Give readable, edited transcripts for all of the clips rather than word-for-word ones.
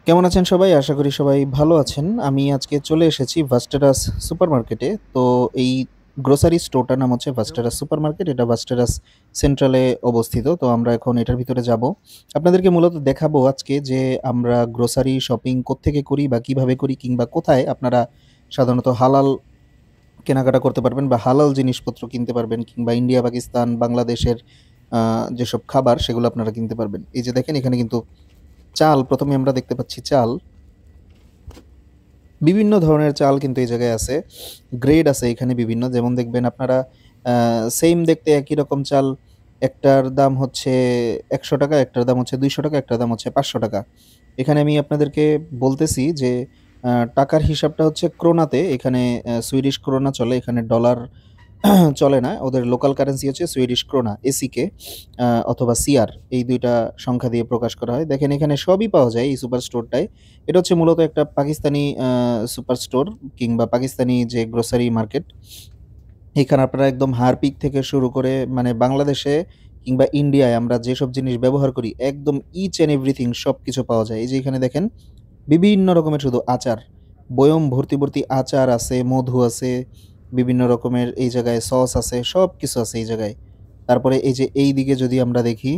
কেমন আছেন সবাই? আশা করি সবাই ভালো আছেন। আমি আজকে চলে এসেছি ভাস্টেরাস সুপারমার্কেটে। তো এই গ্রোসারি স্টোরটার নাম হচ্ছে ভাস্টেরাস সুপারমার্কেট। এটা ভাস্টেরাস সেন্ট্রালে অবস্থিত। তো আমরা এখন এটার ভিতরে যাবো। আপনাদেরকে মূলত দেখাবো আজকে যে আমরা গ্রোসারি শপিং কোত্থেকে করি বা কিভাবে করি কিংবা কোথায় আপনারা সাধারণত হালাল কেনাকাটা করতে পারবেন বা হালাল জিনিসপত্র কিনতে পারবেন কিংবা ইন্ডিয়া, পাকিস্তান, বাংলাদেশের যেসব খাবার সেগুলো আপনারা কিনতে পারবেন। এই যে দেখেন এখানে কিন্তু চাল ১ম এ আমরা দেখতে পাচ্ছি চাল। বিভিন্ন ধরনের চাল কিন্তু এই জায়গায় আছে। গ্রেড আছে এখানে বিভিন্ন। যেমন দেখবেন আপনারা আ সেইম দেখতে একই রকম চাল একটার দাম হচ্ছে ৳১০০, একটার দাম হচ্ছে ৳২০০, একটার দাম হচ্ছে ৳৫০০। এখানে আমি আপনাদেরকে বলতেছি যে টাকার হিসাবটা হচ্ছে ক্রোনাতে। এখানে সুইডিশ ক্রোনা চলে। এখানে ডলার চলে না। ওদের লোকাল কারেন্সি হচ্ছে সুইডিশ ক্রোনা, এসিকে অথবা সিআর এই ২ টা সংখ্যা দিয়ে প্রকাশ করা হয়। দেখেন এখানে সবই পাওয়া যায় এই সুপার স্টোরটায়। এটা হচ্ছে মূলত একটা পাকিস্তানি সুপার স্টোর কিংবা পাকিস্তানি যে গ্রোসারি মার্কেট। এখানে আপনারা একদম হারপিক থেকে শুরু করে মানে বাংলাদেশে কিংবা ইন্ডিয়ায় আমরা যেসব জিনিস ব্যবহার করি একদম ইচ অ্যান্ড এভরিথিং সবকিছু পাওয়া যায়। এই যে এখানে দেখেন বিভিন্ন রকমের শুধু আচার। বয়ম ভর্তি আচার আছে, মধু আছে, বিভিন্ন রকমের এই জায়গায় সস আছে, সবকিছু আছে এই জায়গায়। তারপরে এই যে এইদিকে যদি আমরা দেখি,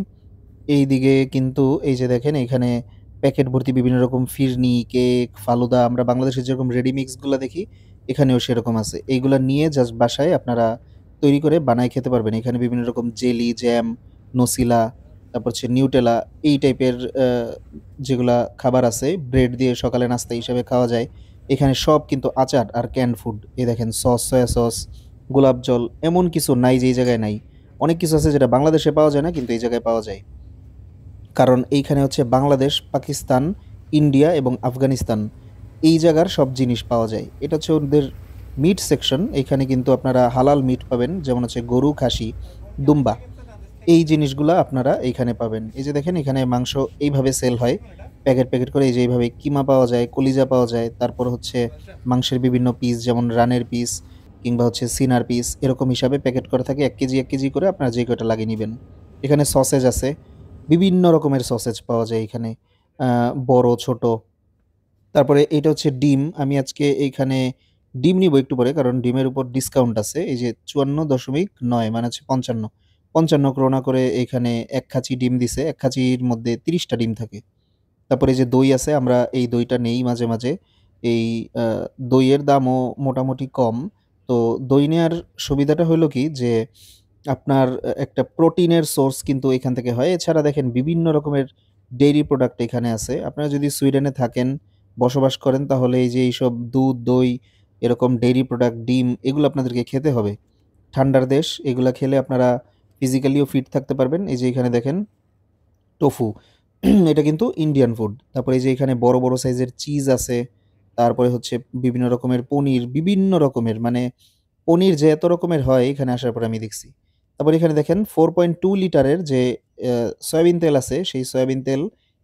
এইদিকে কিন্তু এই যে দেখেন এখানে প্যাকেট ভর্তি বিভিন্ন রকম ফিরনি, কেক, ফালুদা আমরা বাংলাদেশে যেরকম রেডি মিক্স গুলা দেখি, এখানেও সেরকম আছে। এইগুলা নিয়ে জাস্ট বাসায় আপনারা তৈরি করে বানায় খেতে পারবেন। এখানে বিভিন্ন রকম জেলি, জ্যাম, নসিলা, তারপর হচ্ছে নিউটেলা এই টাইপের যেগুলা খাবার আছে, ব্রেড দিয়ে সকালে নাস্তা হিসেবে খাওয়া যায়। এখানে সব কিন্তু আচার আর ক্যান্ড ফুড। এই দেখেন সস, সয়া সস, গোলাপ জল এমন কিছু নাই যে এই জায়গায় নাই। অনেক কিছু আছে যেটা বাংলাদেশে পাওয়া যায় না কিন্তু এই জায়গায় পাওয়া যায়। কারণ এইখানে হচ্ছে বাংলাদেশ, পাকিস্তান, ইন্ডিয়া এবং আফগানিস্তান এই জায়গার সব জিনিস পাওয়া যায়। এটা হচ্ছে ওদের মিট সেকশন। এখানে কিন্তু আপনারা হালাল মিট পাবেন। যেমন হচ্ছে গরু, খাসি, দুম্বা এই জিনিসগুলা আপনারা এইখানে পাবেন। এই যে দেখেন এখানে মাংস এইভাবে সেল হয়। প্যাকেট করে এই যে এইভাবে কিমা পাওয়া যায়, কলিজা পাওয়া যায়। তারপর হচ্ছে মাংসের বিভিন্ন পিস যেমন রানের পিস কিংবা হচ্ছে সিনার পিস এরকম হিসাবে প্যাকেট করা থাকে ১ কেজি, ১ কেজি করে আপনারা যে কয়টা লাগিয়ে নিবেন। এখানে সসেজ আছে। বিভিন্ন রকমের সসেজ পাওয়া যায় এখানে। আ বড়, ছোট। তারপরে এইটা হচ্ছে ডিম। আমি আজকে এইখানে ডিম নিবো একটু পরে। কারণ ডিমের উপর ডিসকাউন্ট আছে। এই যে ৫৪.৯ মানে হচ্ছে ৫৫। ৫৫ ক্রোনা করে এইখানে ১ খাঁচি ডিম দিছে। ১ খাঁচির মধ্যে ৩০ টা ডিম থাকে। তারপরে এই যে দই আছে, আমরা এই দইটা নেই মাঝে। এই আ দইয়ের দামও মোটামুটি কম। তো দই নেয়ার সুবিধাটা হইলো কি যে আপনার একটা প্রোটিনের সোর্স কিন্তু এখান থেকে হয়। এছাড়া দেখেন বিভিন্ন রকমের ডেইরি প্রোডাক্ট এখানে আছে। আপনারা যদি সুইডেনে থাকেন, বসবাস করেন তাহলে এই যে এইসব দুধ, দই এরকম ডেইরি প্রোডাক্ট, ডিম এগুলো আপনাদেরকে খেতে হবে। ঠান্ডার দেশ, এগুলা খেলে আপনারা ফিজিক্যালিও ফিট থাকতে পারবেন। এই যে এখানে দেখেন টোফু এটা কিন্তু ইন্ডিয়ান ফুড। তারপরে এই যে এখানে বড় সাইজের চিজ আছে। তারপরে হচ্ছে বিভিন্ন রকমের পনির, বিভিন্ন রকমের মানে পনির যে এত রকমের হয় এখানে আসার পরে আমি দেখছি। তারপরে এখানে দেখেন 4.2 লিটারের যে সয়াবিন তেল আছে, সেই সয়াবিন তেল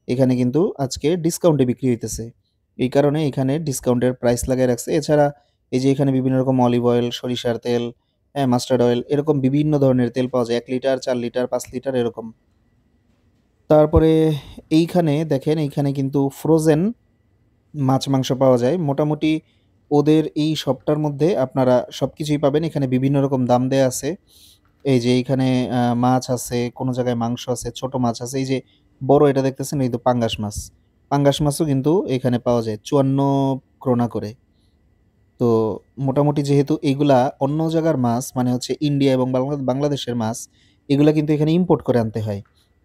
এখানে কিন্তু আজকে ডিসকাউন্টে বিক্রি হইতেছে। এই কারণে এখানে ডিসকাউন্টের প্রাইস লাগায় রাখছে। এছাড়া এই যে এখানে বিভিন্ন রকম অলিভ অয়েল, সরিষার তেল, হ্যাঁ, মাস্টার্ড অয়েল এরকম বিভিন্ন ধরনের তেল পাওয়া যায়। ১ লিটার, ৪ লিটার, ৫ লিটার এরকম। তারপরে এইখানে দেখেন এইখানে কিন্তু ফ্রোজেন মাছ, মাংস পাওয়া যায়। মোটামুটি ওদের এই শপটার মধ্যে আপনারা সবকিছুই পাবেন। এখানে বিভিন্ন রকম দাম দেয়া আছে। এই যে এইখানে মাছ আছে, কোনো জায়গায় মাংস আছে, ছোট মাছ আছে। এই যে বড় এটা দেখতেছেন এই তো পাঙ্গাস মাছ। পাঙ্গাস মাছও কিন্তু এখানে পাওয়া যায় ৫৪ ক্রোনা করে। তো মোটামুটি যেহেতু এইগুলা অন্য জায়গার মাছ মানে হচ্ছে ইন্ডিয়া এবং বাংলাদেশের মাছ, এগুলা কিন্তু এখানে ইম্পোর্ট করে আনতে হয়।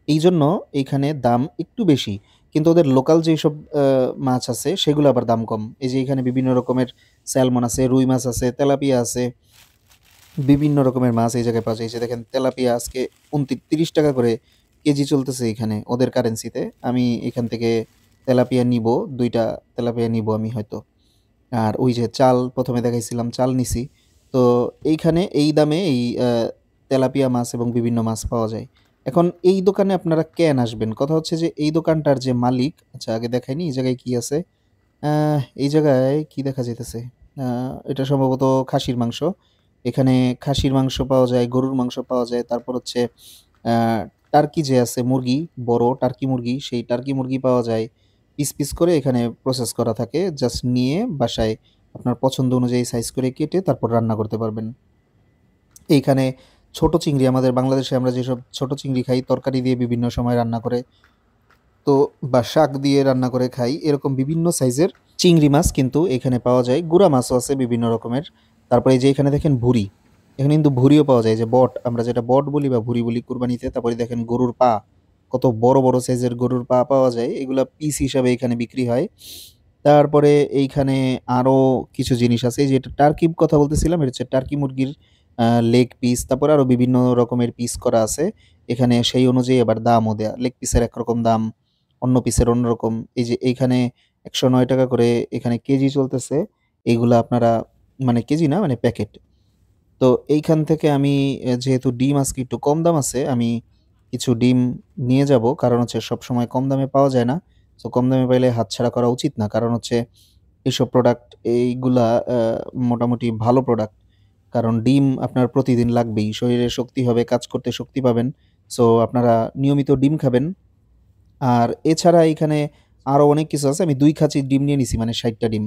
এইজন্য এইখানে দাম একটু বেশি। কিন্তু ওদের লোকাল যেসব আ মাছ আছে সেগুলো আবার দাম কম। এই যে এখানে বিভিন্ন রকমের স্যালমন আছে, রুই মাছ আছে, তেলাপিয়া আছে। বিভিন্ন রকমের মাছ এই জায়গায় পাওয়া যায়। এই যে দেখেন তেলাপিয়া আজকে ৳৩০ করে কেজি চলতেছে এখানে ওদের কারেন্সিতে। আমি এখান থেকে তেলাপিয়া নিবো, ২ টা তেলাপিয়া নিবো আমি হয়তো। আর ওই যে চাল ১ম এ দেখাইছিলাম চাল নিছি। তো এইখানে এই দামে এই তেলাপিয়া মাছ এবং বিভিন্ন মাছ পাওয়া যায়। এখন এই দোকানে আপনারা কেন আসবেন? কথা হচ্ছে যে এই দোকানটার যে মালিক আচ্ছা আগে দেখাইনি এই জায়গায় কি আছে? আ এই জায়গায় কি দেখা যাইতেছে? আ এটা সম্ভবত খাসির মাংস। এখানে খাসির মাংস পাওয়া যায়, গরুর মাংস পাওয়া যায়। তারপর হচ্ছে আ টার্কি যে আছে মুরগি, বড় টার্কি মুরগি, সেই টার্কি মুরগি পাওয়া যায়। পিস, পিস করে এখানে প্রসেস করা থাকে। জাস্ট নিয়ে বাসায় আপনার পছন্দ অনুযায়ী সাইজ করে কেটে তারপর রান্না করতে পারবেন। এইখানে ছোট চিংড়ি আমাদের বাংলাদেশে আমরা যেসব ছোট চিংড়ি খাই তরকারি দিয়ে বিভিন্ন সময় রান্না করে তো বা শাক দিয়ে রান্না করে খাই, এরকম বিভিন্ন সাইজের চিংড়ি মাছ কিন্তু এখানে পাওয়া যায়। গুড়া মাছও আছে বিভিন্ন রকমের। তারপরে এই যে এখানে দেখেন ভুঁড়ি, এখানে কিন্তু ভুঁড়িও পাওয়া যায়, যে বট আমরা যেটা বট বলি বা ভুঁড়ি বলি কুরবানিতে। তারপরে দেখেন গরুর পা, কত বড় বড় সাইজের গরুর পা পাওয়া যায়, এগুলা পিস হিসাবে এখানে বিক্রি হয়। তারপরে এইখানে আরো কিছু জিনিস আছে, এই যে এটা টার্কির কথা বলতেছিলাম, এটা হচ্ছে টার্কি মুরগির লেগ পিস, তারপরে আরো বিভিন্ন রকমের পিস করা আছে এখানে, সেই অনুযায়ী আবার দামও দেয়া। লেগ পিসের একরকম দাম, অন্য পিসের অন্যরকম। এই যে এইখানে ১০৯ টাকা করে এখানে কেজি চলতেছে। এগুলা আপনারা মানে কেজি না মানে প্যাকেট। তো এইখান থেকে আমি যেহেতু ডিম আজকে একটু কম দাম আছে, আমি কিছু ডিম নিয়ে যাব। কারণ হচ্ছে সবসময় কম দামে পাওয়া যায় না। সো কম দামে পাইলে হাতছাড়া করা উচিত না। কারণ হচ্ছে এসব প্রোডাক্ট এইগুলা মোটামুটি ভালো প্রোডাক্ট। কারণ ডিম আপনার প্রতিদিন লাগবেই। শরীরে শক্তি হবে, কাজ করতে শক্তি পাবেন। সো আপনারা নিয়মিত ডিম খাবেন। আর এছাড়া এইখানে আরো অনেক কিছু আছে। আমি ২ খাঁচি ডিম নিয়ে নিছি, মানে ৬০ টা ডিম।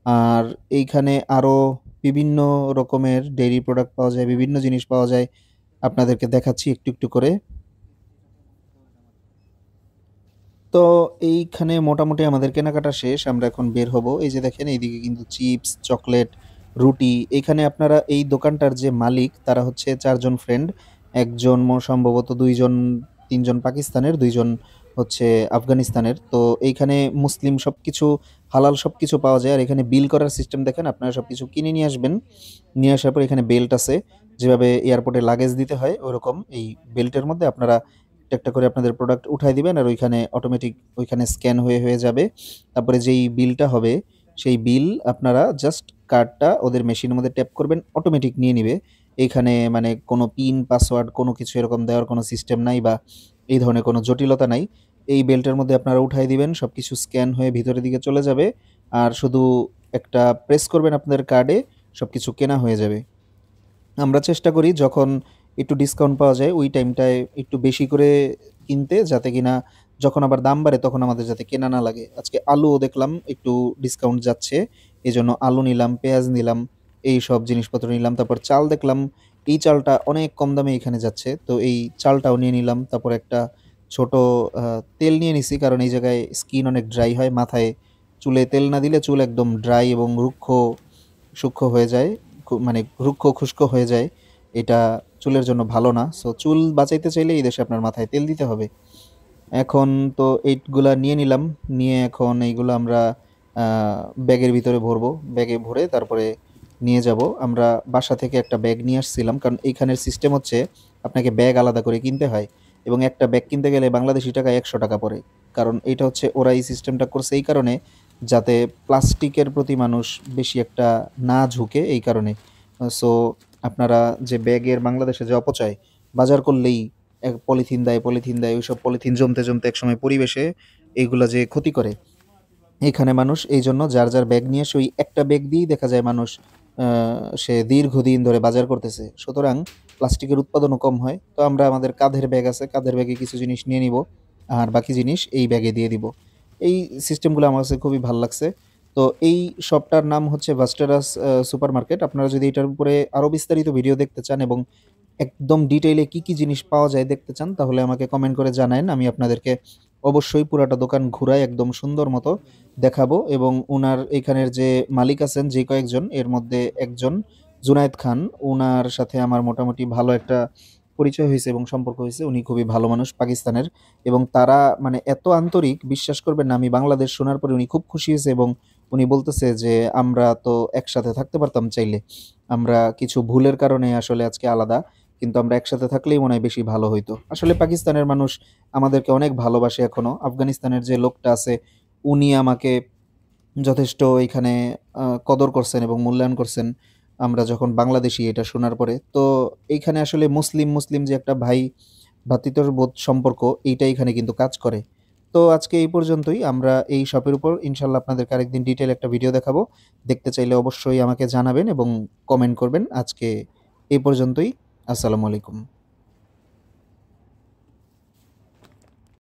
আর এইখানে আরো বিভিন্ন রকমের ডেইরি প্রোডাক্ট পাওয়া যায়, বিভিন্ন জিনিস পাওয়া যায়। আপনাদেরকে দেখাচ্ছি একটু, একটু করে। তো এইখানে মোটামুটি আমাদের কেনাকাটা শেষ। আমরা এখন বের হব। এই যে দেখেন এইদিকে কিন্তু চিপস, চকলেট, রুটি। এইখানে আপনারা এই দোকানটার যে মালিক তারা হচ্ছে ৪ জন ফ্রেন্ড। একজন সম্ভবত ২ জন ৩ জন পাকিস্তানের, ২ জন হচ্ছে আফগানিস্তানের। তো এইখানে মুসলিম সবকিছু হালাল সবকিছু পাওয়া যায়। আর এখানে বিল করার সিস্টেম দেখেন, আপনারা সবকিছু কিনে নিয়ে আসবেন। নিয়ে আসার পর এখানে বেল্ট আছে। যেভাবে এয়ারপোর্টে লাগেজ দিতে হয় ওরকম এই বেল্টের মধ্যে আপনারা একটা, একটা করে আপনাদের প্রোডাক্ট উঠায় দিবেন আর ওইখানে অটোমেটিক ওইখানে স্ক্যান হয়ে যাবে। তারপরে যেই বিলটা হবে সেই বিল আপনারা জাস্ট কার্ডটা ওদের মেশিনের মধ্যে ট্যাপ করবেন, অটোমেটিক নিয়ে নিবে। এইখানে মানে কোনো পিন, পাসওয়ার্ড কোনো কিছু এরকম দেওয়ার কোনো সিস্টেম নাই বা এই ধরনের কোনো জটিলতা নাই। এই বেল্টের মধ্যে আপনারা উঠায় দিবেন, সবকিছু স্ক্যান হয়ে ভিতরের দিকে চলে যাবে। আর শুধু একটা প্রেস করবেন আপনাদের কার্ডে, সবকিছু কেনা হয়ে যাবে। আমরা চেষ্টা করি যখন একটু ডিসকাউন্ট পাওয়া যায় ওই টাইমটায় একটু বেশি করে কিনতে, যাতে কিনা যখন আবার দাম বাড়ে তখন আমাদের যাতে কেনা না লাগে। আজকে আলুও দেখলাম একটু ডিসকাউন্ট যাচ্ছে, এজন্য আলু নিলাম, পেঁয়াজ নিলাম, এই সব জিনিসপত্র নিলাম। তারপর চাল দেখলাম, এই চালটা অনেক কম দামে এখানে যাচ্ছে, তো এই চালটাও নিয়ে নিলাম। তারপর একটা ছোট তেল নিয়ে নিছি, কারণ এই জায়গায় স্কিন অনেক ড্রাই হয়, মাথায় চুলে তেল না দিলে চুল একদম ড্রাই এবং রুক্ষ সূক্ষ্ম হয়ে যায়, মানে রুক্ষ খুস্কো হয়ে যায়। এটা চুলের জন্য ভালো না। সো চুল বাঁচাইতে চাইলে এই দেশে আপনার মাথায় তেল দিতে হবে। এখন তো এইগুলা নিয়ে নিলাম। নিয়ে এখন এইগুলো আমরা ব্যাগের ভিতরে ভরবো। ব্যাগে ভরে তারপরে নিয়ে যাব। আমরা বাসা থেকে একটা ব্যাগ নিয়ে আসছিলাম। কারণ এইখানের সিস্টেম হচ্ছে আপনাকে ব্যাগ আলাদা করে কিনতে হয়। এবং একটা ব্যাগ কিনতে গেলে বাংলাদেশী টাকায় ৳১০০ পড়ে। কারণ এইটা হচ্ছে ওরা এই সিস্টেমটা করছে এই কারণে, যাতে প্লাস্টিকের প্রতি মানুষ বেশি একটা না ঝুঁকে, এই কারণে। সো আপনারা যে ব্যাগের বাংলাদেশে যে অপচয়, বাজার করলেই পলিথিন দেয়। ওইসব পলিথিন জমতে, জমতে একসময় পরিবেশে এইগুলা যে ক্ষতি করে। এখানে মানুষ এইজন্য যার ব্যাগ নিয়ে আসে ওই একটা ব্যাগ দিয়েই দেখা যায় মানুষ আ সে দীর্ঘদিন ধরে বাজার করতেছে। সুতরাং প্লাস্টিকের উৎপাদনও কম হয়। তো আমরা আমাদের কাঁধের ব্যাগ আছে, কাঁধের ব্যাগে কিছু জিনিস নিয়ে নিবো। আর বাকি জিনিস এই ব্যাগে দিয়ে দিব। এই সিস্টেমগুলো আমার কাছে খুবই ভাল লাগছে। তো এই শপটার নাম হচ্ছে ভাস্টারাস সুপারমার্কেট। আপনারা যদি এটার উপরে আরো বিস্তারিত ভিডিও দেখতে চান এবং একদম ডিটেইলে কি, কি জিনিস পাওয়া যায় দেখতে চান, তাহলে আমাকে কমেন্ট করে জানায়েন। আমি আপনাদেরকে অবশ্যই পুরাটা দোকান ঘুরায় একদম সুন্দর মতো দেখাবো। এবং উনার এখানের যে মালিক আছেন যে কয়েকজন, এর মধ্যে একজন জুনায়েদ খান, উনার সাথে আমার মোটামুটি ভালো একটা পরিচয় হইছে এবং সম্পর্ক হইছে। উনি খুবই ভালো মানুষ পাকিস্তানের, এবং তারা মানে এত আন্তরিক, বিশ্বাস করবেন না, আমি বাংলাদেশ শোনার পরে উনি খুব খুশি হয়েছে এবং উনি বলতেছে যে, "আমরা তো একসাথে থাকতে পারতাম চাইলে। আমরা কিছু ভুলের কারণে আসলে আজকে আলাদা। কিন্তু আমরা একসাথে থাকলেই মনে হয় বেশি ভালো হইতো।" আসলে পাকিস্তানের মানুষ আমাদেরকে অনেক ভালোবাসে এখনো। আফগানিস্তানের যে লোকটা আছে, উনি আমাকে যথেষ্ট এইখানে কদর করছেন এবং মূল্যায়ন করছেন আমরা যখন বাংলাদেশী এটা শোনার পরে। তো এইখানে আসলে মুসলিম যে একটা ভ্রাতৃত্ববোধ সম্পর্ক, এইটা এখানে কিন্তু কাজ করে। তো আজকে এই পর্যন্তই। আমরা এই শপের উপর ইনশাআল্লাহ আপনাদেরকে আরেকদিন ডিটেইল একটা ভিডিও দেখাবো। দেখতে চাইলে অবশ্যই আমাকে জানাবেন এবং কমেন্ট করবেন। আজকে এই পর্যন্তই। আসসালামু আলাইকুম।